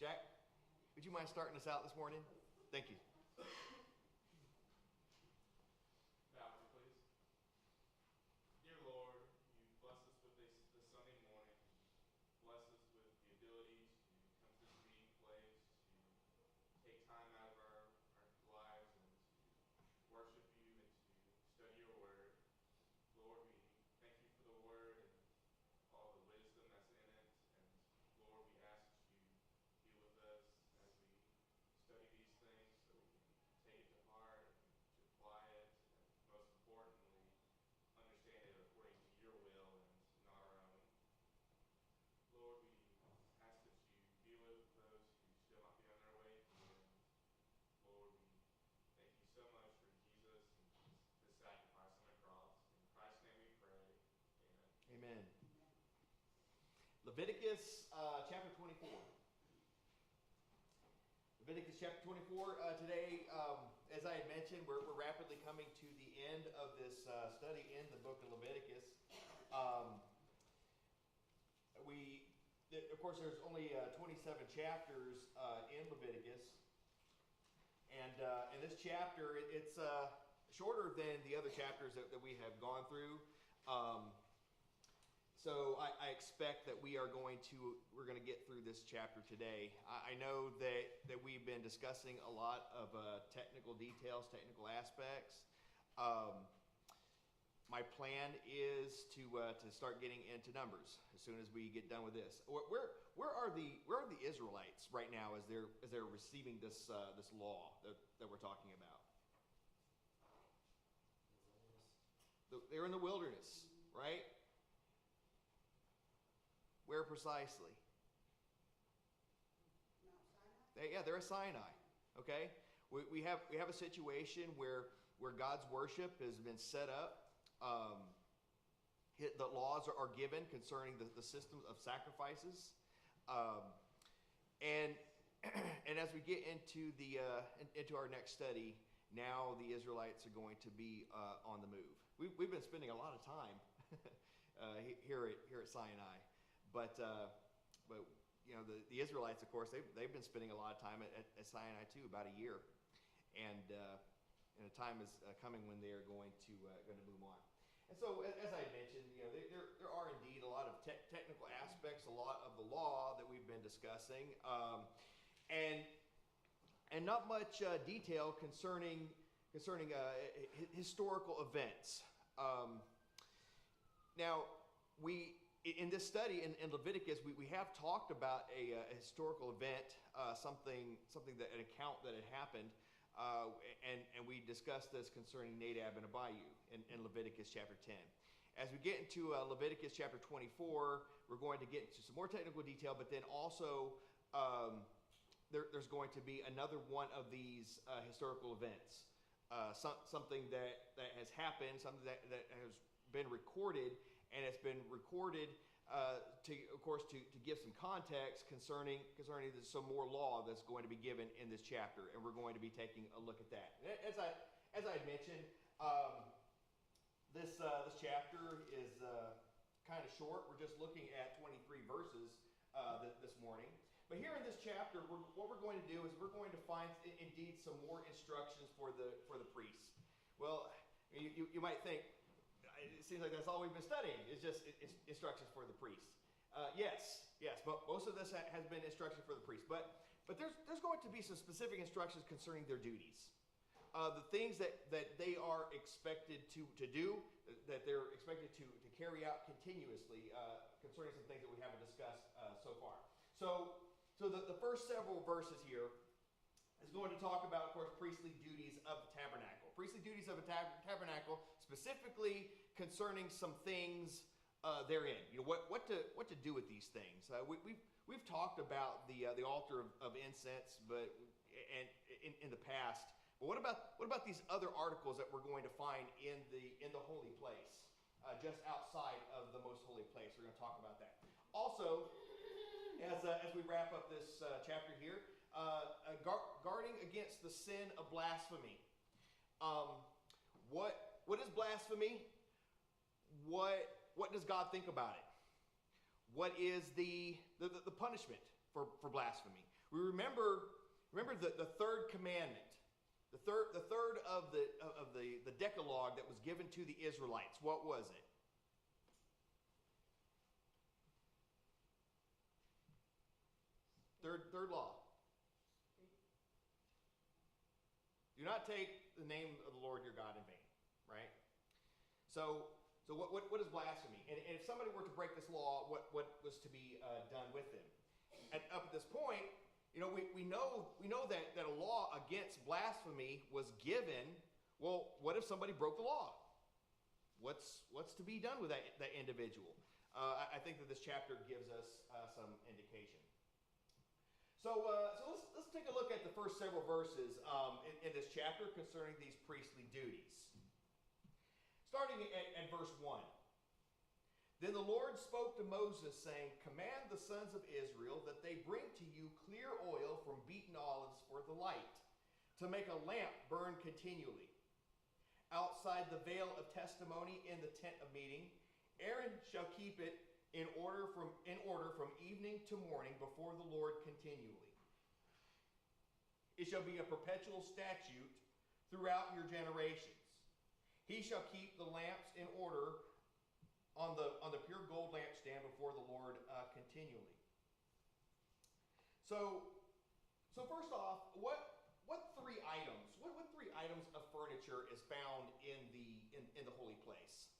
Jack, would you mind starting us out this morning? Thank you. Bow, please. Dear Lord, you bless us with this Sunday morning. Bless us with the ability to come to this meeting place, to take time out of our lives and to worship you and to study your word. Lord, we thank you for the word and all the wisdom that's in it. And Lord, we ask that you be with us as we study these things so we can take it to heart and to apply it, and most importantly, understand it according to your will and not our own. Lord, we ask that you be with those who still not be on their way to you. And Lord, we thank you so much for Jesus and his sacrifice on the cross. In Christ's name we pray. Amen. Amen. Leviticus chapter 24. Leviticus chapter 24. Today, as I had mentioned, we're rapidly coming to the end of this study in the book of Leviticus. Of course, there's only 27 chapters in Leviticus. And in this chapter, it's shorter than the other chapters that we have gone through. So I expect that we're going to get through this chapter today. I know that we've been discussing a lot of technical details, technical aspects. My plan is to start getting into numbers as soon as we get done with this. Where are the Israelites right now as they're receiving this law that we're talking about? They're in the wilderness, right? Where precisely? They're at Sinai. Okay, we have a situation where God's worship has been set up. The laws are given concerning the systems of sacrifices, and as we get into into our next study, now the Israelites are going to be on the move. We've been spending a lot of time here at Sinai. But you know, the Israelites, of course, they've been spending a lot of time at Sinai too, about a year, and a time is coming when they are going to move on. And so, as I mentioned, you know, there are indeed a lot of technical aspects, a lot of the law that we've been discussing, and not much detail concerning historical events. Now in this study in Leviticus, we have talked about a historical event, something that an account that had happened, and we discussed this concerning Nadab and Abihu in Leviticus chapter 10. As we get into Leviticus chapter 24, we're going to get into some more technical detail, but then also there's going to be another one of these historical events, something that has happened, something that has been recorded. And it's been recorded to give some context concerning some more law that's going to be given in this chapter, and we're going to be taking a look at that. As I mentioned, this chapter is kind of short. We're just looking at 23 verses this morning. But here in this chapter, what we're going to do is we're going to find indeed some more instructions for the priests. Well, you might think, it seems like that's all we've been studying. It's just instructions for the priests. Yes, but most of this has been instruction for the priests. But there's going to be some specific instructions concerning their duties, the things that they are expected to do, that they're expected to carry out continuously, concerning some things that we haven't discussed so far. So the first several verses here is going to talk about, of course, priestly duties of the tabernacle. Priestly duties of a tabernacle, specifically concerning some things therein. You know, what to do with these things. We've talked about the altar of incense, but in the past. But what about these other articles that we're going to find in the holy place, just outside of the most holy place? We're going to talk about that. Also, as we wrap up this chapter here. Guarding against the sin of blasphemy. What is blasphemy? What does God think about it? What is the punishment for blasphemy? We remember the third commandment, the third of the Decalogue that was given to the Israelites. What was it? Third law. Do not take the name of the Lord your God in vain. Right? So what is blasphemy? And if somebody were to break this law, what was to be done with them? And up at this point, we know that a law against blasphemy was given. Well, what if somebody broke the law? What's to be done with that individual? I think that this chapter gives us some indication. So let's take a look at the first several verses in this chapter concerning these priestly duties. Starting at verse 1. Then the Lord spoke to Moses, saying, Command the sons of Israel that they bring to you clear oil from beaten olives for the light, to make a lamp burn continually. Outside the veil of testimony in the tent of meeting, Aaron shall keep it in order from evening to morning before the Lord continually. It shall be a perpetual statute throughout your generations. He shall keep the lamps in order on the pure gold lampstand before the Lord continually. So first off, what three items of furniture is found in the holy place?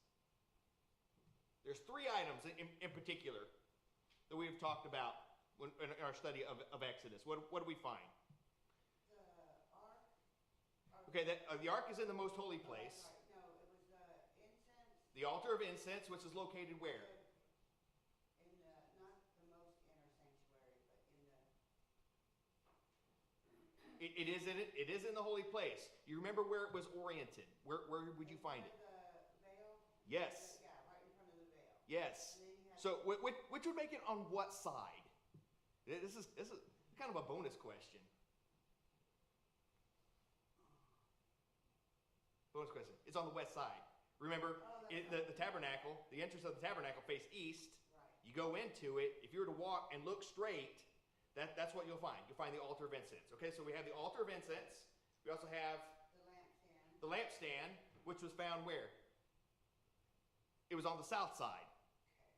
There's three items in particular that we've talked about in our study of Exodus. What do we find? The ark. Okay, the ark is in the most holy place. No, it was the incense. The altar of incense, which is located where? In the, not the most inner sanctuary, but in the. It is in the holy place. You remember where it was oriented? Where would you find it? The veil. Yes. Yeah, right in front of the veil. Yes. And then you had So which would make it on what side? This is kind of a bonus question. Bonus question. It's on the west side. Remember, the tabernacle, the entrance of the tabernacle faced east. Right. You go into it. If you were to walk and look straight, that's what you'll find. You'll find the altar of incense. Okay, so we have the altar of incense. We also have the lampstand. the lampstand, which was found where? It was on the south side.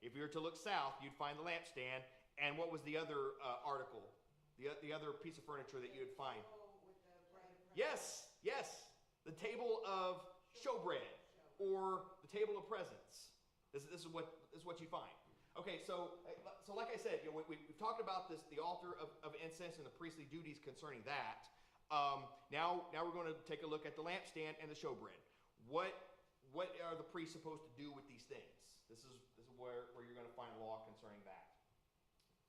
If you were to look south, you'd find the lampstand. And what was the other article? The other piece of furniture that you would find? With the bread of Yes. The table of showbread, or the table of presents. This is what you find. Okay, so like I said, we've talked about the altar of incense and the priestly duties concerning that. Now we're going to take a look at the lampstand and the showbread. What are the priests supposed to do with these things? This is where you're going to find law concerning that.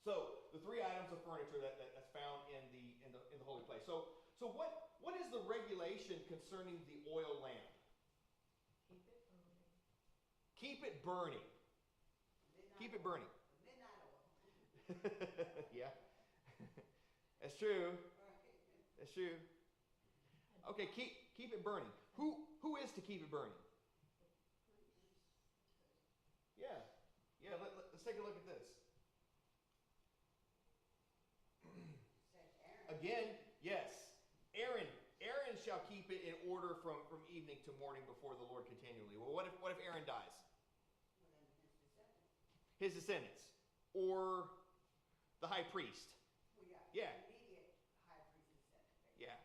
So the three items of furniture that's found in the holy place. So what is the regulation concerning the oil lamp? Keep it burning. Keep it burning. midnight oil. Yeah. That's true. Right. That's true. Okay, keep it burning. Who is to keep it burning? Yeah. Let's take a look at this. Said Aaron. Again, yes. Aaron shall keep it in order from evening to morning before the Lord continually. Well, what if Aaron dies? Well, then his descendants. His descendants, or the high priest. Well, Yeah. Immediate high priest descendant. Yeah.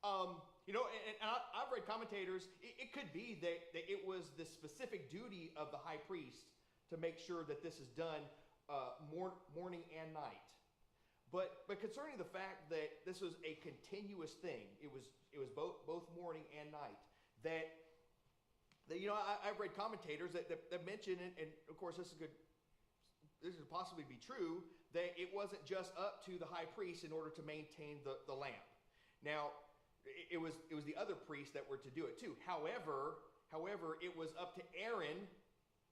And I've read commentators. It could be that it was the specific duty of the high priest to make sure that this is done morning and night. But concerning the fact that this was a continuous thing, it was both morning and night. That I've read commentators that mention, and of course this could possibly be true, that it wasn't just up to the high priest in order to maintain the lamp. Now, it was the other priests that were to do it too. However, it was up to Aaron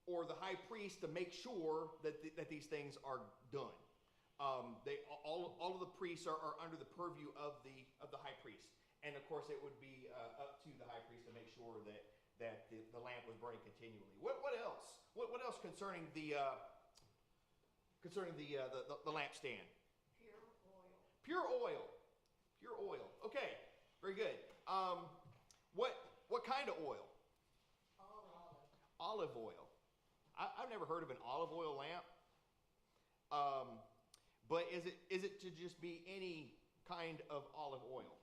or the high priest to make sure that these things are done. All of the priests are under the purview of the high priest, and of course it would be up to the high priest to make sure that the lamp was burning continually. What else? What else concerning the lampstand? Pure oil. Pure oil. Okay, very good. What kind of oil? Olive oil. I've never heard of an olive oil lamp. But is it to just be any kind of olive oil?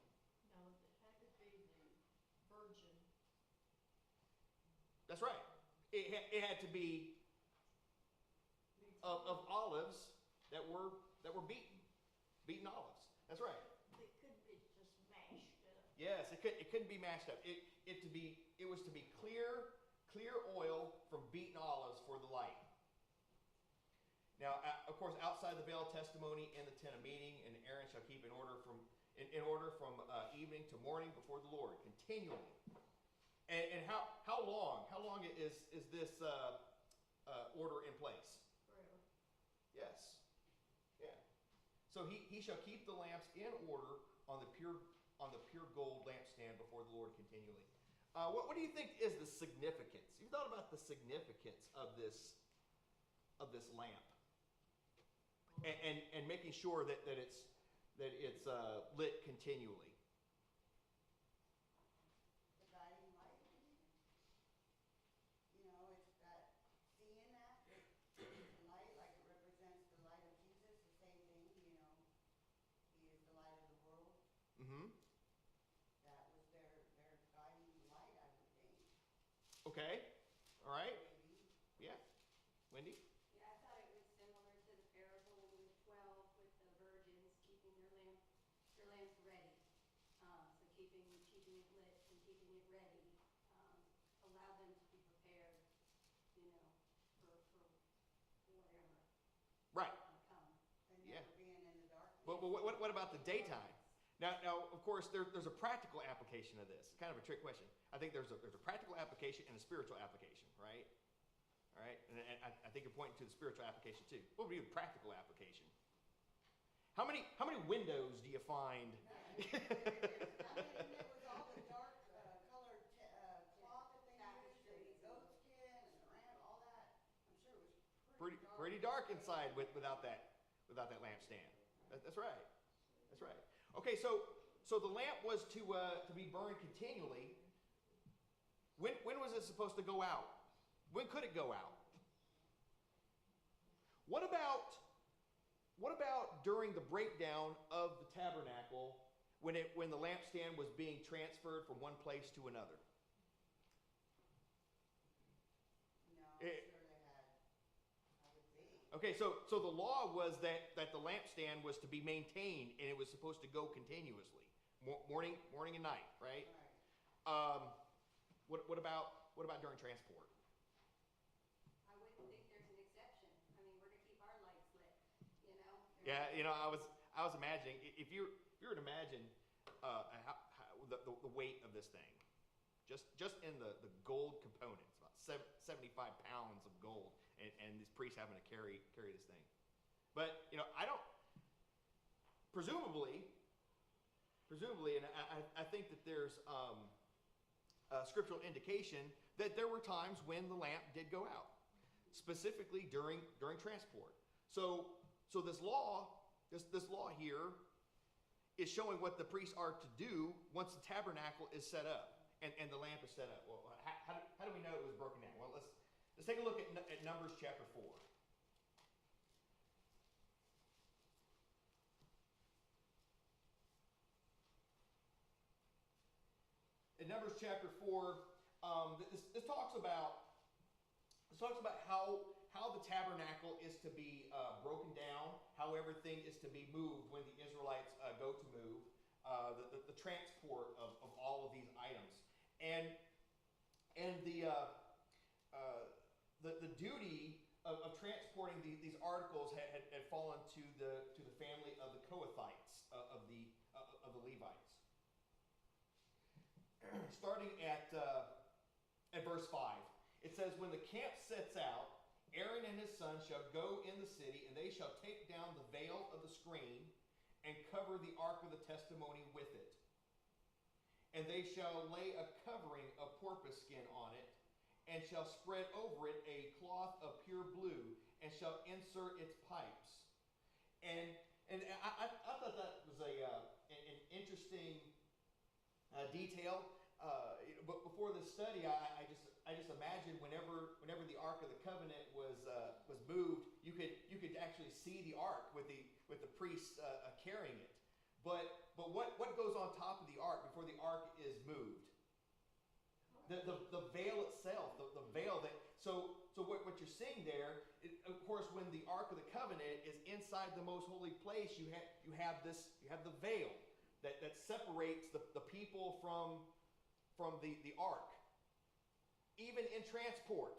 No, it had to be the virgin. That's right. It had to be of olives that were beaten olives. That's right. It couldn't be just mashed up. Yes, it couldn't be mashed up. It was to be clear oil from beaten olives for the light. Now, of course, outside the veil of testimony and the tent of meeting, and Aaron shall keep in order from evening to morning before the Lord, continually. And how long is this order in place? Forever. Yes. Yeah. So he shall keep the lamps in order on the pure gold lampstand before the Lord continually. What do you think is the significance? You've thought about the significance of this lamp, and making sure that it's lit continually. The guiding light, maybe? You know, it's that, seeing that, the light, like it represents the light of Jesus, the same thing, you know. He is the light of the world. Mm-hmm. That was their guiding light, I would think. Okay. All right. Maybe. Yeah. Wendy? Yeah, I thought it was similar to the parable in Luke 12 with the virgins keeping their lamps ready. So keeping it lit and keeping it ready allowed them to be prepared, you know, for whatever Right. would come. And Yeah. never being in the darkness. But what about the daytime? Now, of course, there's a practical application of this. Kind of a trick question. I think there's a practical application and a spiritual application, right? All right, and I think you're pointing to the spiritual application too. What would be the practical application? How many windows do you find? I mean, and there was all the dark colored cloth that they used, and the goat skin, and the ram, all that. I'm sure it was Pretty dark inside without that lampstand. That's right. That's right. Okay, so the lamp was to be burned continually. When was it supposed to go out? When could it go out? What about during the breakdown of the tabernacle when the lampstand was being transferred from one place to another? No, I'm It- sure they had, I would think. Okay, so the law was that the lampstand was to be maintained and it was supposed to go continuously, morning and night, right? Right. What about during transport? I wouldn't think there's an exception. I mean, we're to keep our lights lit, you know? Yeah, I was imagining if you were to imagine the weight of this thing, just in the gold components, about 75 pounds of gold, and these priests having to carry this thing. But I don't. Presumably, and I think that there's scriptural indication that there were times when the lamp did go out, specifically during transport. So this law here is showing what the priests are to do once the tabernacle is set up and the lamp is set up. Well, how do we know it was broken down? Well, let's take a look at Numbers chapter 4. In Numbers chapter 4, this talks about how the tabernacle is to be broken down, how everything is to be moved when the Israelites go to move, the transport of all of these items, and the duty of transporting these articles had fallen to the family of the Kohathites, of the Levites. Starting at verse 5, it says, "When the camp sets out, Aaron and his sons shall go in the city, and they shall take down the veil of the screen and cover the ark of the testimony with it. And they shall lay a covering of porpoise skin on it, and shall spread over it a cloth of pure blue, and shall insert its pipes. And And I thought that was an interesting detail. But before this study, I just imagined whenever the Ark of the Covenant was moved, you could actually see the Ark with the priests carrying it. But what goes on top of the Ark before the Ark is moved? The veil itself, the veil that so what you're seeing there, of course, when the Ark of the Covenant is inside the most holy place, you have the veil that separates the people from the Ark. Even in transport,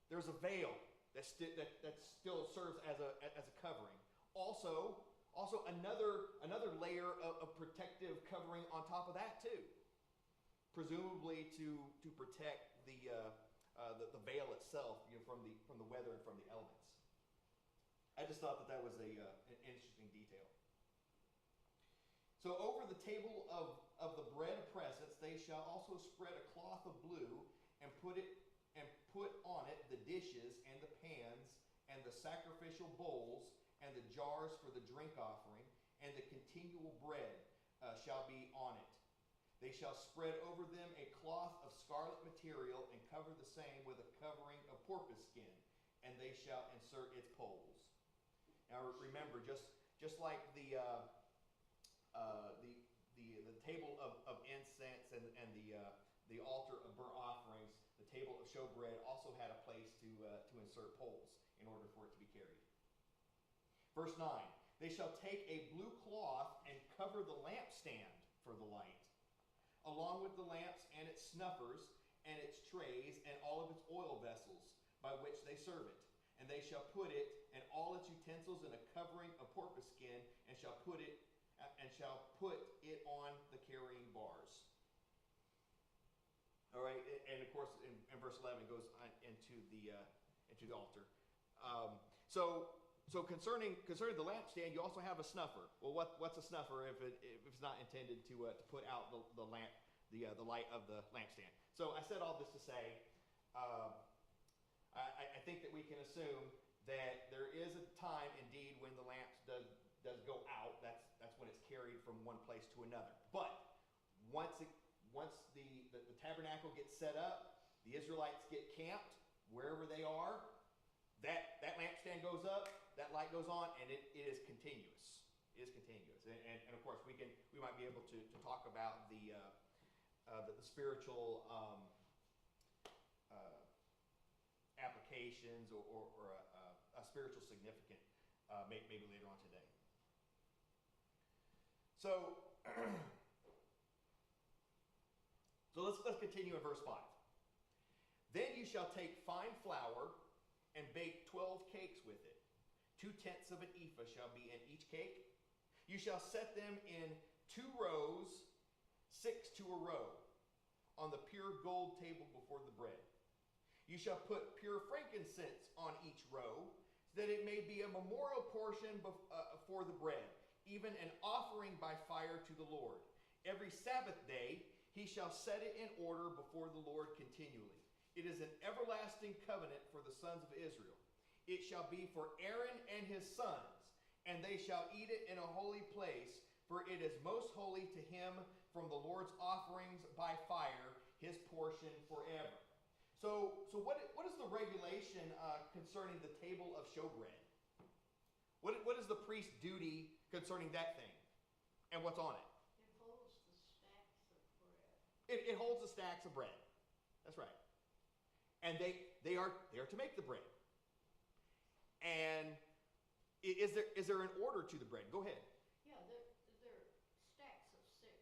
there's a veil that still serves as a covering. Also another layer of protective covering on top of that too, presumably to protect the veil itself, from the weather and from the elements. I just thought that was an interesting detail. So over the table of the bread of presence, they shall also spread a cloth of blue and put on it the dishes and the pans and the sacrificial bowls and the jars for the drink offering, and the continual bread shall be on it. They shall spread over them a cloth of scarlet material and cover the same with a covering of porpoise skin, and they shall insert its poles. Now remember, just like the table of incense and the altar of burnt offerings, the table of showbread also had a place to insert poles in order for it to be carried. Verse 9, they shall take a blue cloth and cover the lampstand for the light, along with the lamps and its snuffers and its trays and all of its oil vessels by which they serve it. And they shall put it and all its utensils in a covering of porpoise skin, and shall put it on the carrying bars. All right, and of course, in verse 11 it goes into the altar. So concerning the lampstand, you also have a snuffer. Well, what's a snuffer if it's not intended to put out the lamp, the light of the lampstand? So I said all this to say, I think that we can assume that there is a time indeed when the lamp does go out. That's when it's carried from one place to another. But once the tabernacle gets set up, the Israelites get camped wherever they are, that lampstand goes up, that light goes on, and it is continuous. It is continuous. And of course, we might be able to talk about the spiritual applications or a spiritual significance maybe later on today. So let's continue in verse 5. Then you shall take fine flour and bake 12 cakes with it. 2/10 of an ephah shall be in each cake. You shall set them in 2 rows, 6 to a row, on the pure gold table before the bread. You shall put pure frankincense on each row, so that it may be a memorial portion for the bread, even an offering by fire to the Lord. Every Sabbath day he shall set it in order before the Lord continually. It is an everlasting covenant for the sons of Israel. It shall be for Aaron and his sons, and they shall eat it in a holy place, for it is most holy to him. From the Lord's offerings by fire, his portion forever. So what is the regulation concerning the table of showbread? What is the priest's duty concerning that thing, and what's on it? It holds the stacks of bread. It holds the stacks of bread. That's right. And they are to make the bread. And is there an order to the bread? Go ahead. Yeah, they're stacks of 6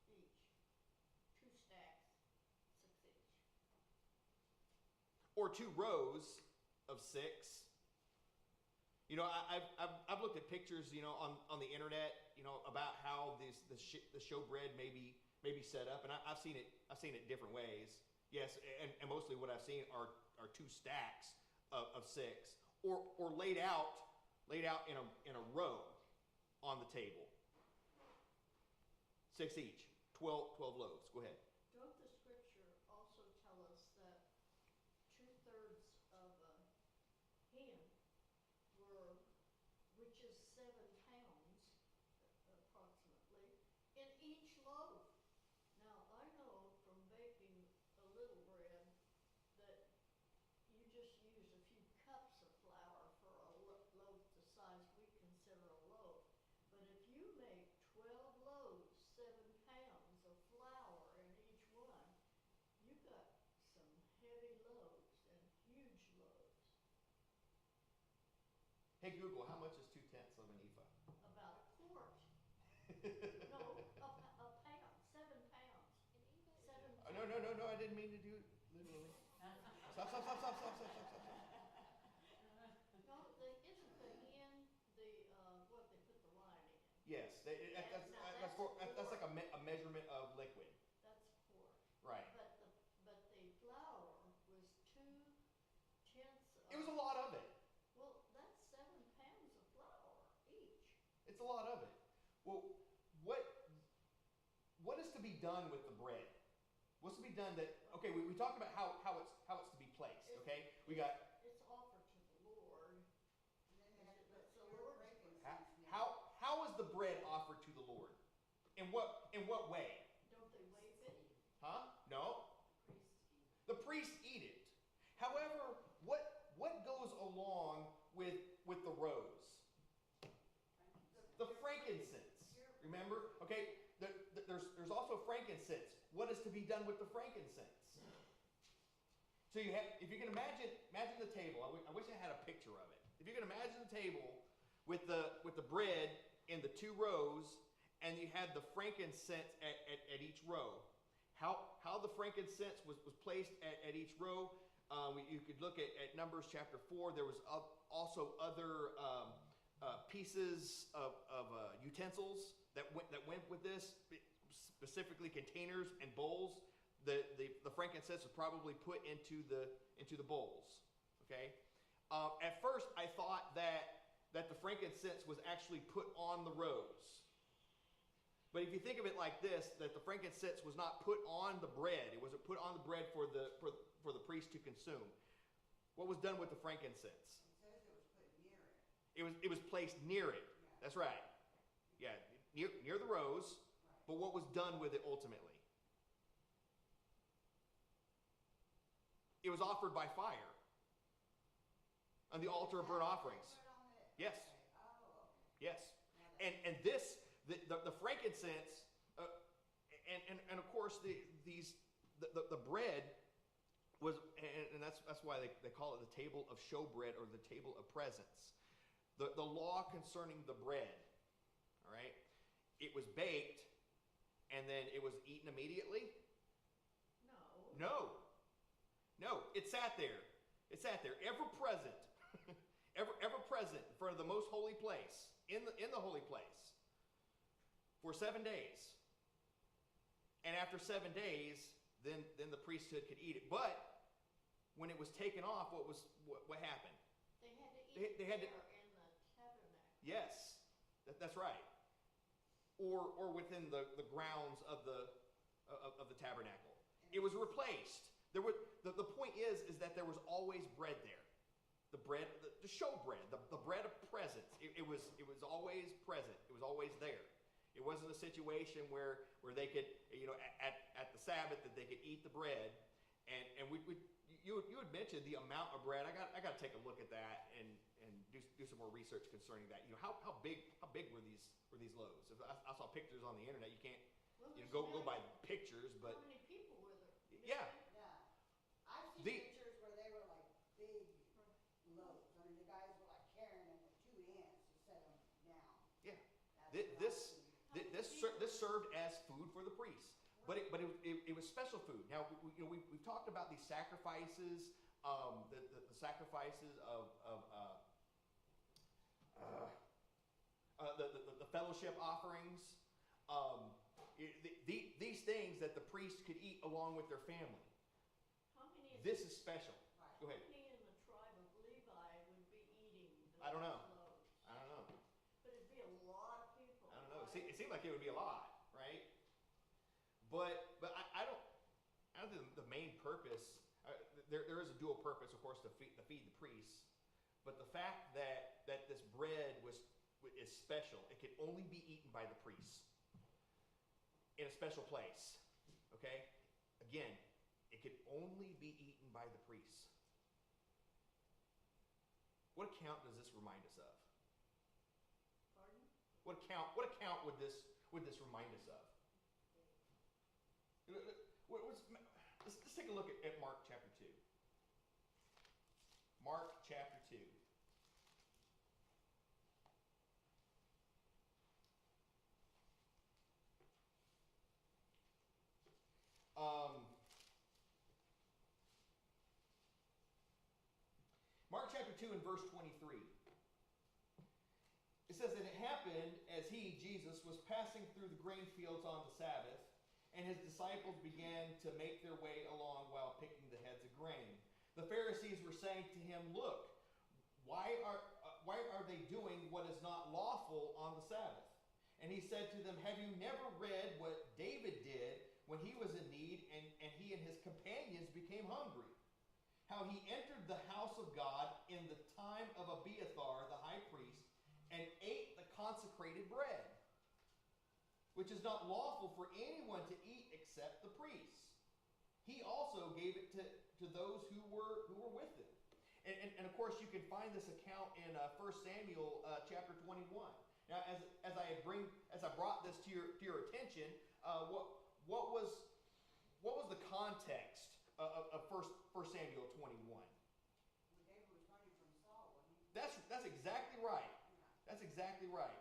each. 2 stacks, 6 each. Or 2 rows of 6. I've looked at pictures, on the internet, about how the showbread may be set up, and I've seen it different ways. Yes, and mostly what I've seen are 2 stacks of 6, or laid out in a row on the table. 6 each, 12 loaves. Go ahead. Don't the scripture also tell us that 2/3 of a hin which is 7 pounds, Hey Google, how much is 2/10 of an ephah? About a quart. No, a pound, 7 pounds. Seven No, I didn't mean to do it literally. Stop. No, isn't the hen, what they put the wine in? Yes, that's like a measurement of liquid. That's a quart. Right. But the flour was 2/10 of. It was a lot of it. Well, that's 7 pounds of flour each. It's a lot of it. Well, what is to be done with the bread? What's to be done okay, we talked about how it's to be placed, okay? We got It's offered to the Lord. And then they have to put It's the pure Lord's frankincense in it. how is the bread offered to the Lord? In what way? Don't they wave it? Huh? No. The priests eat it. The priests eat it. However, what goes along with the rose? The frankincense. Remember? Okay, there's also frankincense. What is to be done with the frankincense? So if you can imagine the table. I wish I had a picture of it. If you can imagine the table with the bread in the 2 rows, and you had the frankincense at each row. How the frankincense was placed at each row. You could look at Numbers chapter 4. There was also other pieces of utensils that went with this, specifically containers and bowls. The frankincense was probably put into the bowls. Okay. At first, I thought that the frankincense was actually put on the rose. But if you think of it like this, that the frankincense was not put on the bread. It wasn't put on the bread for the priest to consume. What was done with the frankincense? It says it was put near it. It was placed near it. Yeah. That's right. Yeah, near the rose. Right. But what was done with it ultimately? It was offered by fire on the altar of burnt offerings. Put on it? Yes. Okay. Oh, okay. Yes. Now that- And this, the frankincense, and of course the bread was, and that's why they call it the table of showbread or the table of presence. The law concerning the bread, all right, it was baked and then it was eaten immediately. No, it sat there. Ever present, ever present in front of the most holy place, in the holy place, for 7 days. And after 7 days, then the priesthood could eat it. But when it was taken off, what happened? They had to eat They had to- there in the tabernacle. Yes, that's right. Or within the grounds of the tabernacle. It was replaced. The point is that there was always bread there. The bread, the showbread, the bread of presence. It was always present. It was always there. It wasn't a situation where they could, at the Sabbath, that they could eat the bread. And you had mentioned the amount of bread. I got to take a look at that and do some more research concerning that. How big were these loaves? I saw pictures on the internet. You can't Well, go by pictures, but how many people were there? yeah. Yeah. I've seen The- pictures where they were like big loaves. I mean, the guys were like carrying them with 2 hands to set them down. Yeah. That's Thi- what This I've seen. this served as food for the priests, but it was special food. Now we've talked about these sacrifices, the sacrifices of the fellowship offerings, these things that the priest could eat along with their family. How many? This is special. Right. Go ahead. How many in the tribe of Levi would be eating those I don't know. loaves? I don't know. But it'd be a lot of people. I don't know. It seemed like it would be a lot, right? But I don't think the main purpose. There is a dual purpose, of course, to feed the priests. But the fact that this bread is special, it can only be eaten by the priests in a special place. Okay? Again, it can only be eaten by the priests. What account does this remind us of? Pardon? What account would this remind us of? Let's take a look at Mark chapter 2. Mark chapter 2. 2 and verse 23. It says that it happened as he, Jesus, was passing through the grain fields on the Sabbath, and his disciples began to make their way along while picking the heads of grain. The Pharisees were saying to him, "Look, why are they doing what is not lawful on the Sabbath?" And he said to them, "Have you never read what David did when he was in need and he and his companions became hungry? How he entered the house of God in the time of Abiathar the high priest and ate the consecrated bread, which is not lawful for anyone to eat except the priests. He also gave it to those who were with him." And of course, you can find this account in 1 Samuel chapter 21. Now, as I brought this to your attention, what was the context of 1 Samuel 21? Well, David was running from Saul, wasn't he? That's exactly right. Yeah. That's exactly right.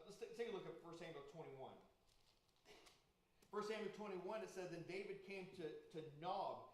Let's take a look at 1 Samuel 21. 1 Samuel 21, it says, "Then David came to Nob,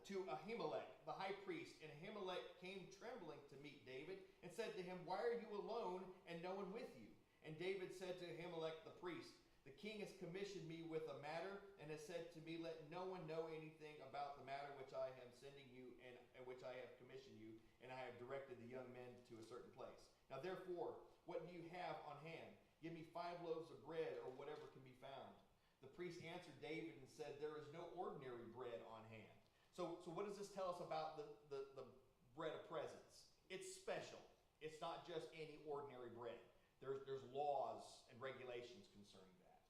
to Ahimelech, the high priest, and Ahimelech came trembling to meet David and said to him, 'Why are you alone and no one with you?' And David said to Ahimelech the priest, 'The king has commissioned me with a matter and has said to me, let no one know anything about the matter which I am sending you and which I have commissioned you, and I have directed the young men to a certain place. Now therefore, what do you have on hand? Give me 5 loaves of bread or whatever can be found.' The priest answered David and said, 'There is no ordinary bread on hand.'" So what does this tell us about the bread of presence? It's special. It's not just any ordinary bread. There's laws and regulations concerning that.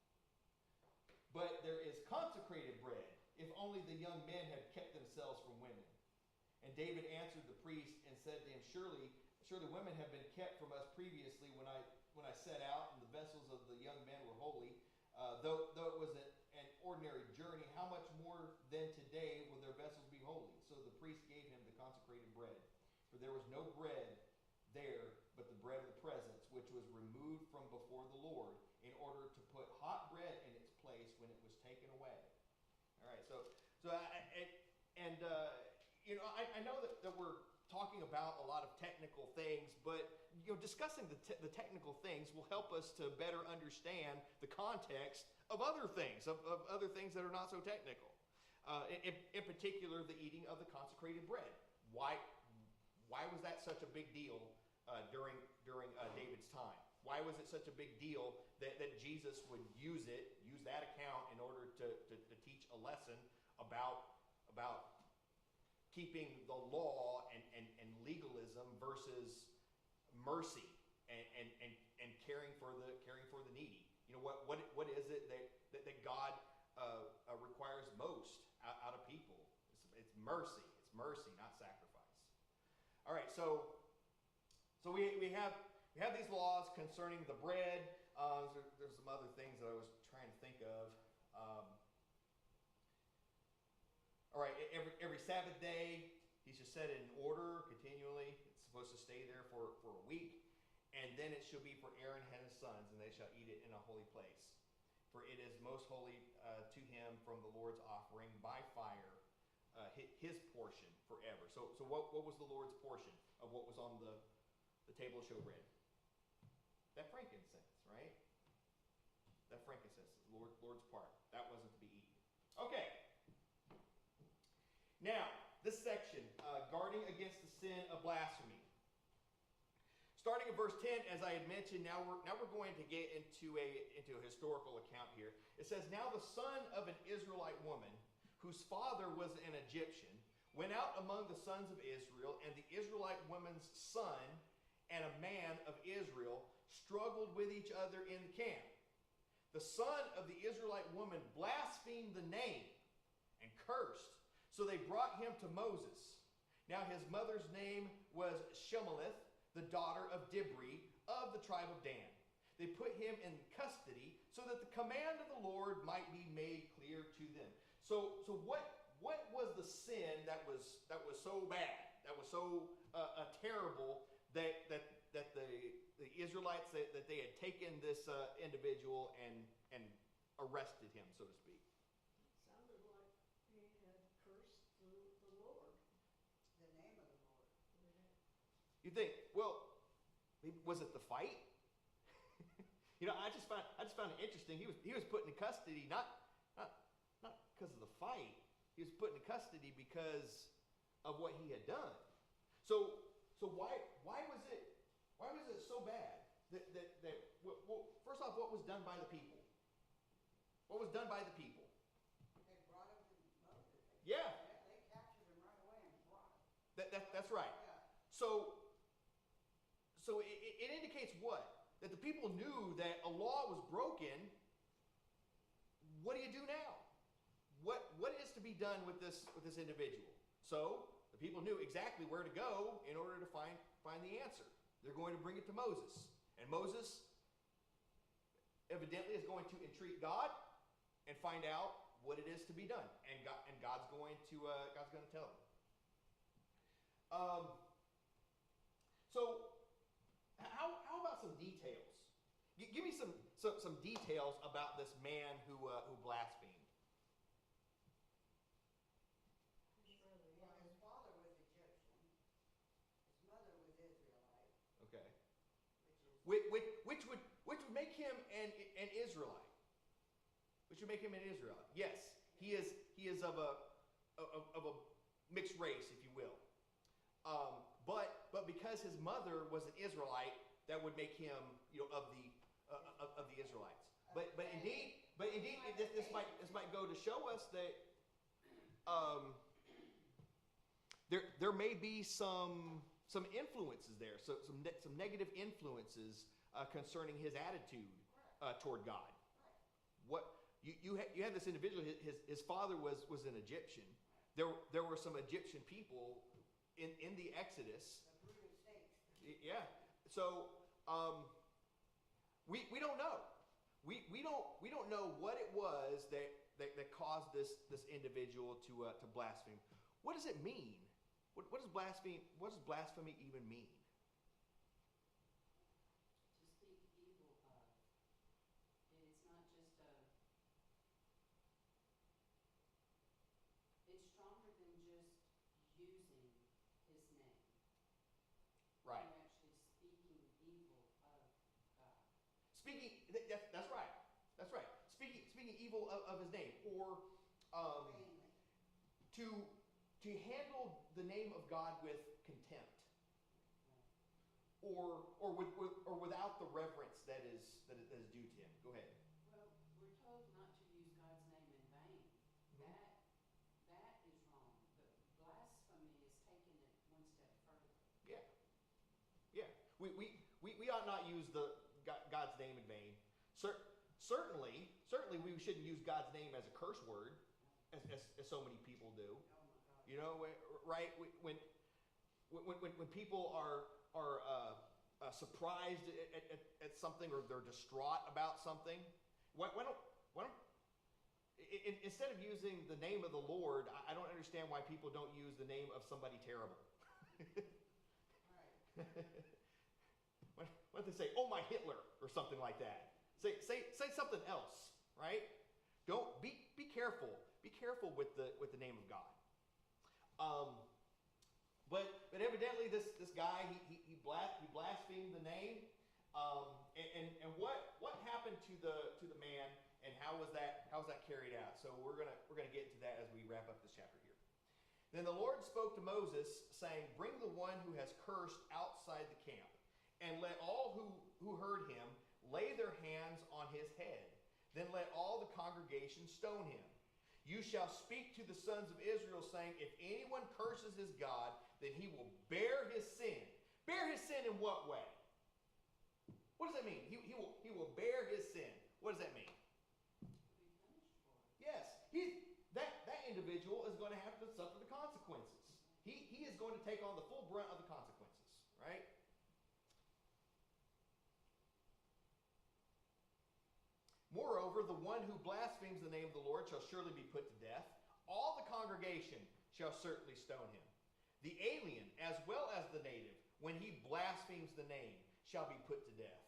But there is consecrated bread, if only the young men had kept themselves from women. And David answered the priest and said to him, Surely women have been kept from us previously when I set out, and the vessels of the young men were holy. Though it was an ordinary journey, how much more than today will their vessels be holy?" So the priest gave him the consecrated bread. For there was no bread there but the bread of the presence, which was removed from before the Lord, in order to put hot bread in its place when it was taken away. All right, I know that we're talking about a lot of technical things, but discussing the technical things will help us to better understand the context of other things, of other things that are not so technical. In particular, the eating of the consecrated bread. Why was that such a big deal during David's time? Why was it such a big deal that Jesus would use that account in order to teach a lesson about keeping the law and legalism versus mercy and caring for the needy? What is it that God requires most out of people? It's mercy. It's mercy, not sacrifice. All right, so we have these laws concerning the bread. There's some other things that I was trying to think of. All right, every Sabbath day, he should set it in order continually. It's supposed to stay there for a week. And then it shall be for Aaron and his sons, and they shall eat it in a holy place. For it is most holy to him from the Lord's offering by fire, his portion forever. So what was the Lord's portion of what was on the table of showbread? That frankincense, right? That frankincense, the Lord's part. That wasn't to be eaten. Okay. Now, this section, guarding against the sin of blasphemy. Starting in verse 10, as I had mentioned, now we're going to get into a historical account here. It says, "Now the son of an Israelite woman, whose father was an Egyptian, went out among the sons of Israel, and the Israelite woman's son and a man of Israel struggled with each other in the camp. The son of the Israelite woman blasphemed the name and cursed. So they brought him to Moses. Now his mother's name was Shemelith, the daughter of Dibri, of the tribe of Dan. They put him in custody so that the command of the Lord might be made clear to them." So what was the sin that was so bad, that was so terrible that the Israelites, that they had taken this individual and arrested him, so to speak? Sounded like he had cursed the Lord. The name of the Lord. The You think, well, was it the fight? I just found it interesting. He was put in custody not because of the fight. He was put in custody because of what he had done. So why was it so bad that well, first off, what was done by the people? What was done by the people? They brought him to Moses. Yeah. They captured him right away and brought him. That's right. Yeah. So it indicates what? That the people knew that a law was broken. What do you do now? What is to be done with this individual? So the people knew exactly where to go in order to find the answer. They're going to bring it to Moses, and Moses evidently is going to entreat God and find out what it is to be done, and God's going to tell him. So how about some details? Give me some details about this man who blasphemed. Well, his father was Egyptian. His mother was Israelite, Okay. which is Which would make him an Israelite. Which would make him an Israelite. Yes, he is of a mixed race, if you will. But because his mother was an Israelite, that would make him of the Israelites. But indeed, this might go to show us that there may be some influences there, so some negative influences concerning his attitude toward God. What you had this individual, his father was an Egyptian. There were some Egyptian people in the Exodus. the brood of snakes. Yeah. So we don't know. We don't know what it was that caused this individual to blaspheme. What does it mean? What does blasphemy even mean? To speak evil of. It's not just it's stronger than just using his name. Right. You're actually speaking evil of God. Speaking. That's right. That's right. Speaking evil of his name, or Mainly. to handle the name of God with contempt, or without the reverence that is due to him. Go ahead. Well, we're told not to use God's name in vain. That is wrong. But blasphemy is taking it one step further. Yeah. Yeah. We ought not use God's name in vain. Certainly we shouldn't use God's name as a curse word, as so many people do. Oh my God. Right? When people are surprised at something, or they're distraught about something, why don't instead of using the name of the Lord, I don't understand why people don't use the name of somebody terrible. Right. Why don't they say, "Oh, my Hitler," or something like that? Say something else, right? Don't be careful. Be careful with the name of God. But evidently this guy he blasphemed the name. And what happened to the man, and how was that carried out? So we're gonna get into that as we wrap up this chapter here. Then the Lord spoke to Moses, saying, "Bring the one who has cursed outside the camp, and let all who heard him lay their hands on his head. Then let all the congregation stone him. You shall speak to the sons of Israel, saying, if anyone curses his God, then he will bear his sin." Bear his sin in what way? What does that mean? He will bear his sin. What does that mean? Be punished for it. Yes, that individual is going to have to suffer the consequences. He is going to take on the full brunt of the consequences, right? Moreover, the one who blasphemes the name of the Lord shall surely be put to death. All the congregation shall certainly stone him. The alien, as well as the native, when he blasphemes the name, shall be put to death.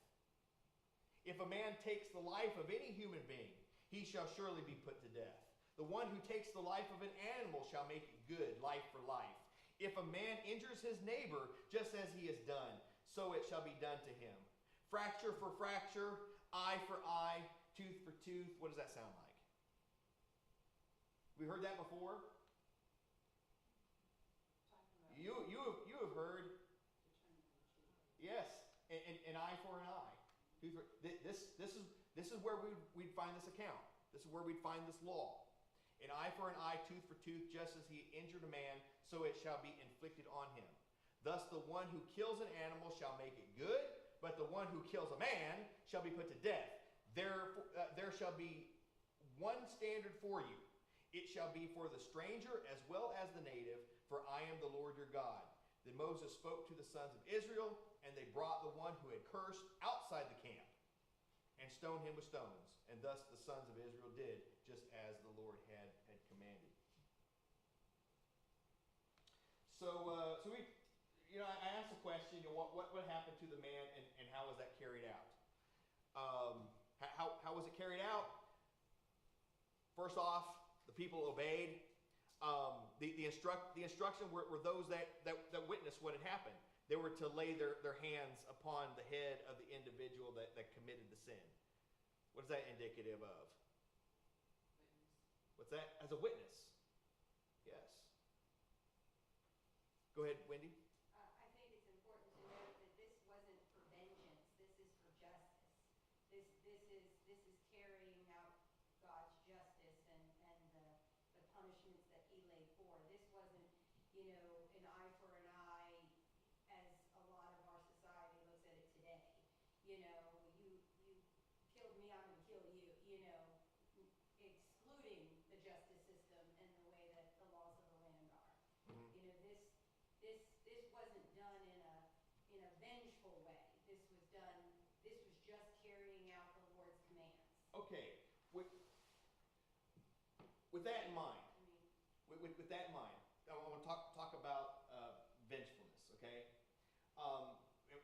If a man takes the life of any human being, he shall surely be put to death. The one who takes the life of an animal shall make it good, life for life. If a man injures his neighbor just as he has done, so it shall be done to him. Fracture for fracture, eye for eye, tooth for tooth. What does that sound like? We heard that before? You have heard, yes, an eye for an eye. This is where we'd find this account. This is where we'd find this law. An eye for an eye, tooth for tooth, just as he injured a man, so it shall be inflicted on him. Thus the one who kills an animal shall make it good, but the one who kills a man shall be put to death. There shall be one standard for you. It shall be for the stranger as well as the native, for I am the Lord your God. Then Moses spoke to the sons of Israel, and they brought the one who had cursed outside the camp and stoned him with stones. And thus the sons of Israel did, just as the Lord had commanded. So I asked the question, what happened to the man, and how was that carried out? How was it carried out? First off, the people obeyed. The instruction were those that witnessed what had happened. They were to lay their hands upon the head of the individual that committed the sin. What is that indicative of? What's that? As a witness. Yes. Go ahead, Wendy. I think it's important to note that this wasn't for vengeance. This is for justice. This is carrying out God's justice and the punishments that He laid for. This wasn't, an eye for an eye, as a lot of our society looks at it today. You killed me, I'm going to kill you. Excluding the justice system and the way that the laws of the land are. Mm-hmm. This wasn't done in a vengeful way. This was just carrying out the Lord's commands. Okay. With that in mind, with that in mind, I want to talk about vengefulness. Okay. And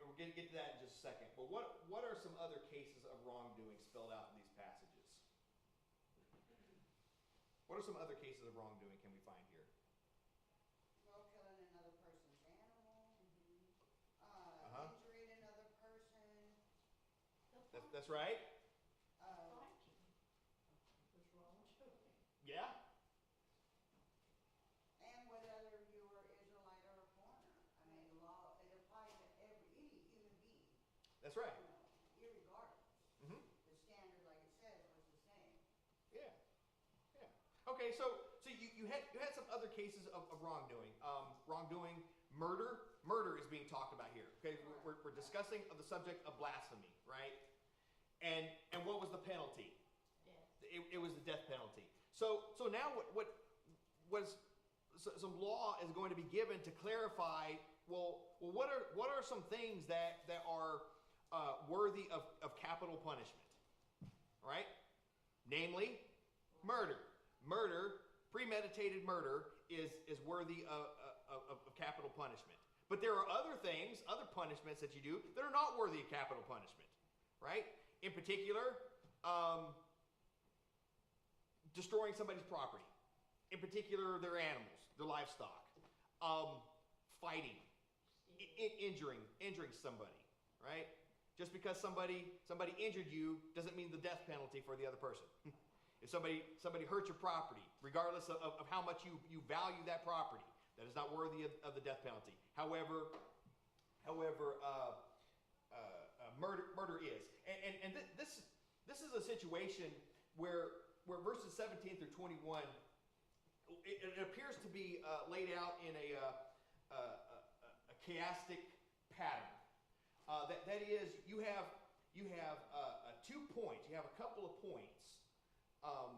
we're going to get to that in just a second. But what are some other cases of wrongdoing spelled out in these passages? What are some other cases of wrongdoing can we find here? Well, killing another person's animal, Uh-huh. injuring another person, That's right. Fighting was wrong too. Yeah. and whether you were Israelite or a foreigner. I mean, the law, it applies to any human being, That's right. irregardless. Mm-hmm. The standard, like it says, was the same. Yeah. Yeah. Okay. So you had some other cases of wrongdoing. Wrongdoing, murder. Murder is being talked about here. Okay. We're discussing the subject of blasphemy, right? And what was the penalty? Death. It was the death penalty. So now what was some law is going to be given to clarify? Well, what are some things that are worthy of capital punishment? All right, namely, murder. Murder, premeditated murder, is worthy of capital punishment. But there are other things, other punishments that you do that are not worthy of capital punishment, right? In particular, destroying somebody's property. In particular, their animals, their livestock. Fighting, injuring somebody, right? Just because somebody injured you doesn't mean the death penalty for the other person. If somebody hurt your property, regardless of how much you value that property, that is not worthy of the death penalty. However, murder is, and this is a situation where verses 17 through 21, it appears to be laid out in a chiastic pattern. That is, you have 2 points. You have a couple of points,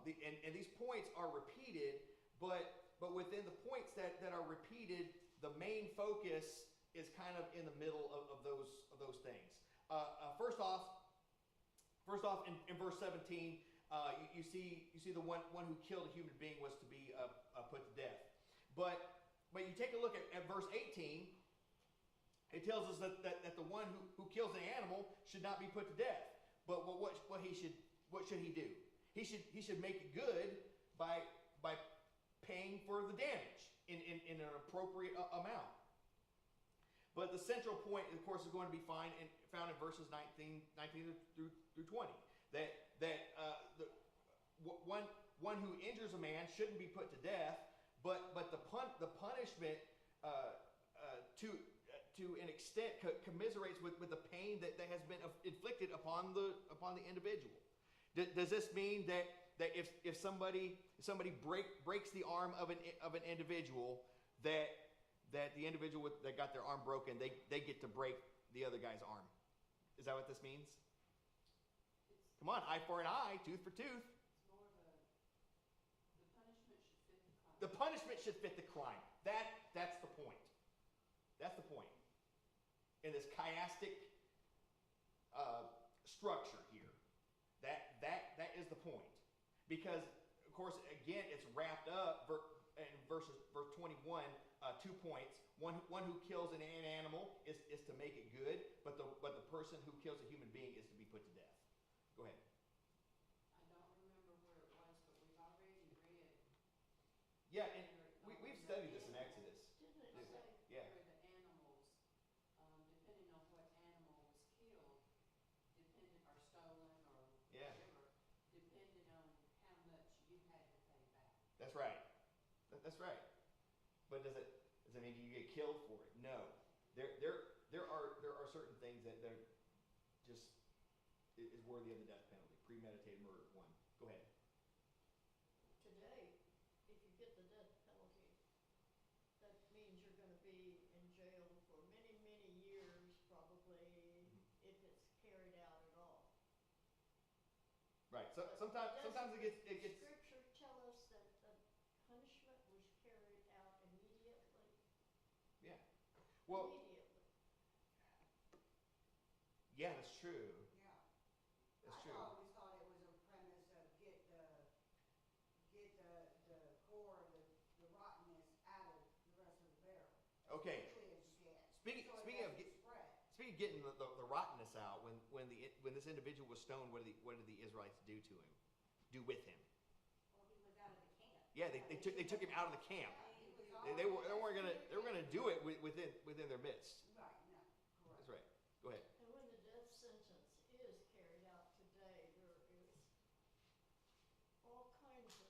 and these points are repeated, but within the points that are repeated, the main focus is kind of in the middle of those things. First off, in verse 17, you see the one who killed a human being was to be put to death. But you take a look at verse 18. It tells us that the one who kills an animal should not be put to death. But what should he do? He should make it good by paying for the damage. in an appropriate amount. But the central point, of course, is going to be found in verses 19 through 20. One who injures a man shouldn't be put to death, but the punishment to an extent commiserates with the pain that has been inflicted upon the individual. Does this mean that if somebody breaks the arm of an individual, that the individual that got their arm broken, they get to break the other guy's arm? Is that what this means? Come on, eye for an eye, tooth for tooth. It's more of a, The punishment should fit the crime. That's the point. That's the point. In this chiastic structure here, that is the point. Because, of course, again, it's wrapped up in verse 21, 2 points. One who kills an animal is to make it good, but the person who kills a human being is to be put to death. Go ahead. I don't remember where it was, but we've already read. Yeah, and we've studied this in Exodus. Didn't it Okay, say? Yeah. where the animals, depending on what animal was killed, or stolen or Yeah. whatever, depended on how much you had to pay back. That's right. That's right. But does it mean you get killed for it? No. There are certain things that just is worthy of the death penalty. Premeditated murder, one. Go ahead. Today, if you get the death penalty, that means you're gonna be in jail for many, many years, probably, if it's carried out at all. Right. So But sometimes doesn't it gets. Scripture tell us that the punishment was carried out immediately? Yeah. Well, Immediately. yeah, that's true. Yeah. That's I true. always thought it was a premise of get the core, the rottenness out of the rest of the barrel. Okay. Quickly as you can. Speaking So it of doesn't spread. speaking of getting the rottenness out, when this individual was stoned, what did the Israelites do to him? Do with him? Well, he was out of the camp. Yeah, they took him out of the camp. He was They were always- gonna do it within their midst. Right, no, That's correct. right. Go ahead. And when the death sentence is carried out today, there is all kinds of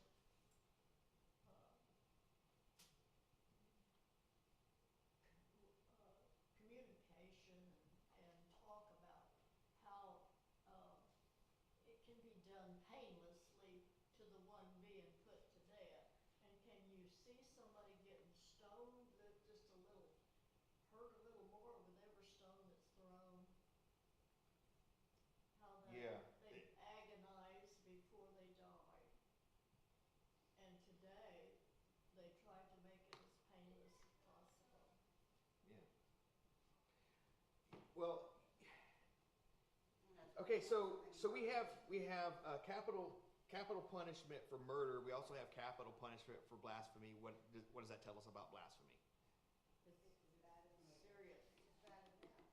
communication and talk about how it can be done painlessly to the one being put to death. And can you see somebody getting stoned that just a little, hurt a little more with every stone that's thrown? How Yeah. they agonize before they die. And today, they try to make it as painless as possible. Yeah. Well, And that's okay. what So many we have capital punishment for murder. We also have capital punishment for blasphemy. What does that tell us about blasphemy? It's bad as murder. Serious. It's bad as murder.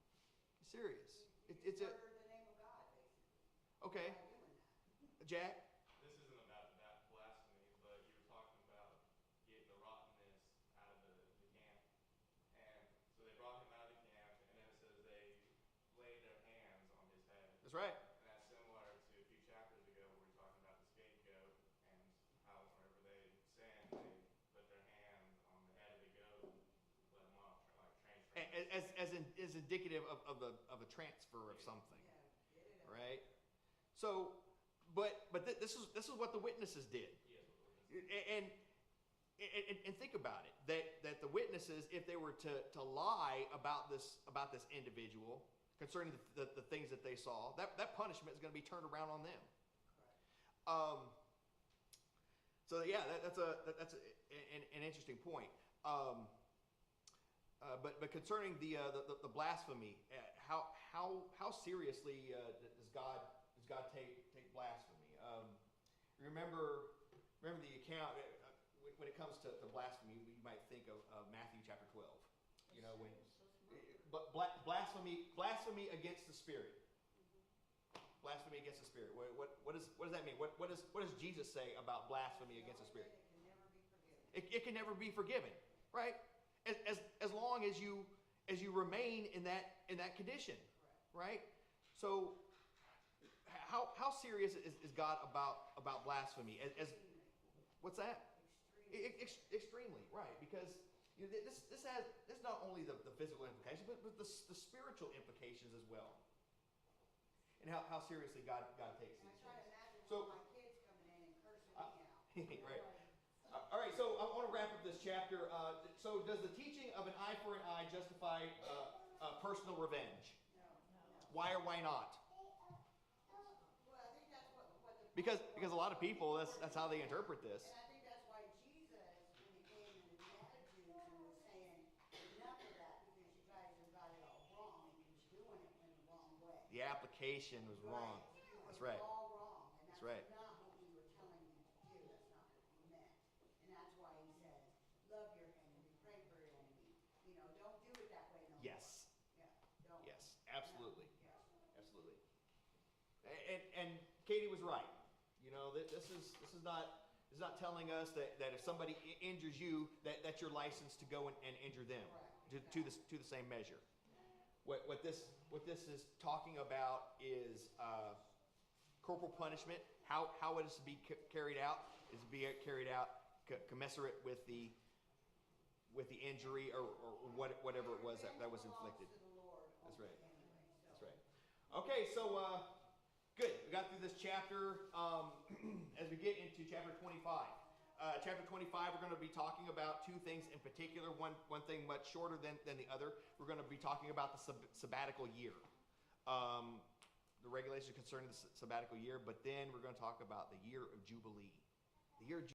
Serious. You It's a murder the name of God, basically. okay. By doing that. Jack. This isn't about that blasphemy, but you were talking about getting the rottenness out of the camp. And so they brought him out of the camp, and then it says they laid their hands on his head. That's right. And that's similar to a few chapters ago where we were talking about the scapegoat and how whenever they sinned, they put their hand on the head of the goat and let them off, like train. As indicative of a transfer of something, Yeah, get it out. right? So, but this is what the witnesses did, Yes, what the witness- and think about it, that the witnesses, if they were to lie about this individual concerning the things that they saw, that punishment is going to be turned around on them. Correct. So yeah, that's an interesting point. But concerning the blasphemy, how seriously does God take blasphemy? Remember the account when it comes to blasphemy, we might think of Matthew chapter 12. You know, when but blasphemy against the Spirit. Blasphemy against the Spirit. What does that mean? What does Jesus say about blasphemy against the Spirit? It can never be forgiven. It can never be forgiven. right? As long as you remain in that condition, right? So how serious is God about blasphemy? What's that? Extremely, right? Because this has not only the physical implications, but the spiritual implications as well, and how seriously God takes And I these try to things. imagine So, one of my kids coming in and cursing me out. right. All right, so I want to wrap up this chapter. So does the teaching of an eye for an eye justify personal revenge? No. Why or why not? Well, I think that's what the. Because a lot of people, that's how they interpret this. And I think that's why Jesus, when he came in the Beatitudes and was saying, enough of that, because you guys have got it all wrong, and you're doing it in the wrong way. The application was wrong. That's right. It's all wrong, and That's that's right. not what we were telling you to do, that's not what we meant. And that's why he says, love your enemy, pray for your enemy, don't do it that way no more. Yes. Yeah, don't. Yes. Absolutely. Yeah. Absolutely. And Katie was right. This is not telling us that if somebody injures you, that you're licensed to go and injure them to the same measure. What this is talking about is corporal punishment. How it is to be carried out is to be carried out commensurate with the injury or whatever it was that was inflicted. That's right. That's right. Okay, so good. We got through this chapter. As we get into chapter 25. Chapter 25, we're going to be talking about two things in particular. One thing much shorter than the other. We're going to be talking about the sabbatical year. The regulations concerning the sabbatical year, but then we're going to talk about the year of Jubilee. The year of